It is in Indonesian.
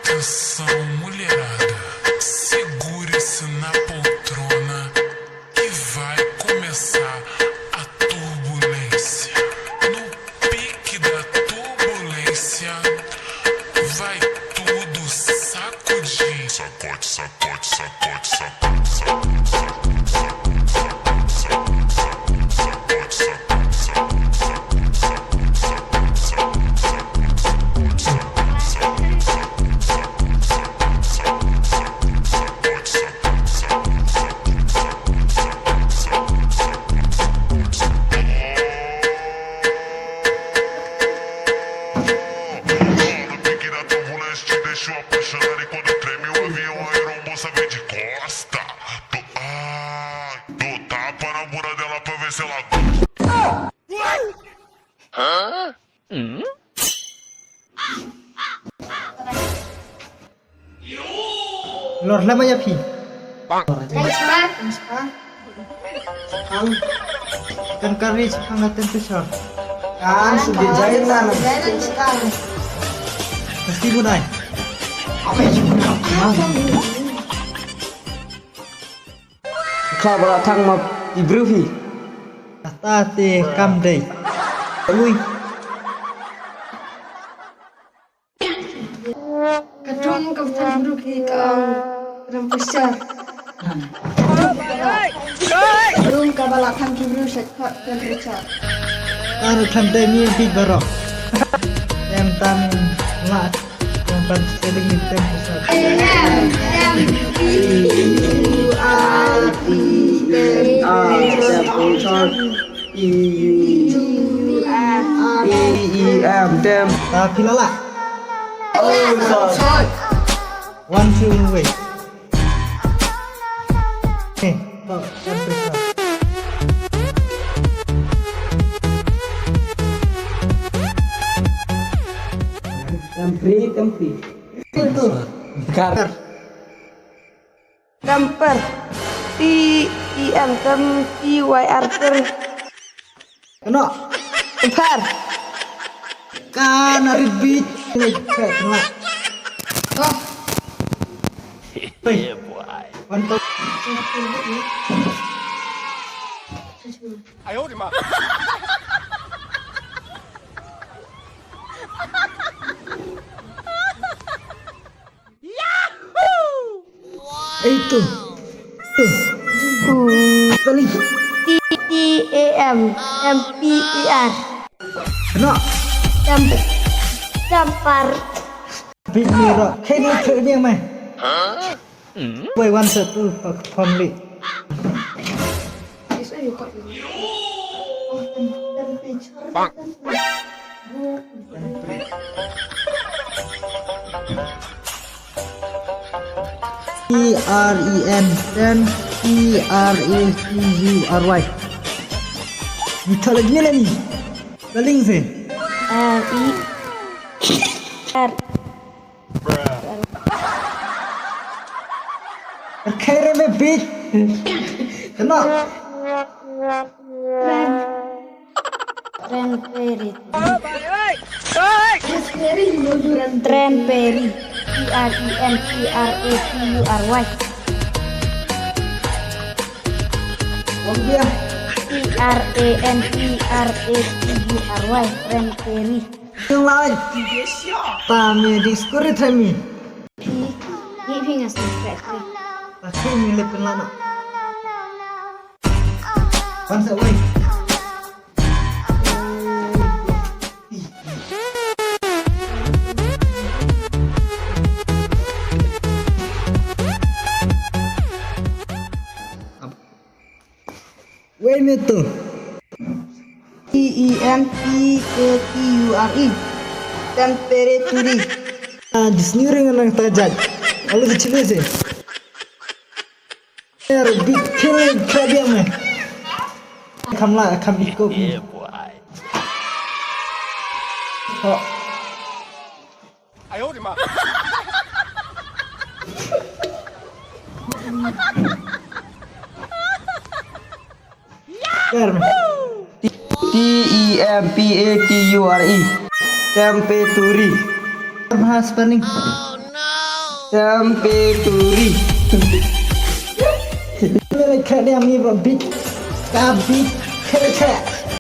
Atenção, mulherada, segure-se na poltrona que vai começar a turbulência. No pique da turbulência, vai tudo sacudir. Sacode, sacode, sacode, sacode, sacode, sacode, sacode, sacode, sacode, deixou apaixonar e quando treme o avião, a aeromoça vem de costa. Do tapa na bunda dela pra ver se ela gosta. Lor lama ya Pi. Kan courage hangatan to siya. Kan sudah jahit na. Pasti bunay. Khabara thang ma ibruhi. Kata te kam day. Lui. Kadung kabutan buruk di kau rempusar. Kadung kabalatan kibru sekot dan recak. Taruh tham day mi pi barok. Em tam lat. Yang pan seling ni tem besar. Tapi lala. One two wait. Pak, kan besar. Tempi. Itu. Gar. Temper TEM TYR Kena. temper Kan hari beat. Kena. Oh, Hey. Mantap. Itu. Paling. TEM MPER Kena. temper Beat ni rock. Hey ni cek ni mai. Boy one set tu family. this one you got. Oh, temperature. TREN dan TRATURY. Kita lagi ni ni. Daling se. RER Kere me beat. Kena. Cranberry Raspberry modulan Cranberry CRENPRATURY Okey. CRANPRATURY Cranberry Yang lain. Tami diskuri tami. Ni pingas ni fresh ni. Pasti ni lepen lama. Bangsa wei. Wei ni tu. TEMPERATURY Temperature Di sini orang yang tajam. Lalu kecil je. Beat kill kerja me. Kamla kam ikut. Oh. Biar me. TEMPATURE. Temperature. Bahas pening. Tempeturi. Mereka dia mi bro big kabit kece.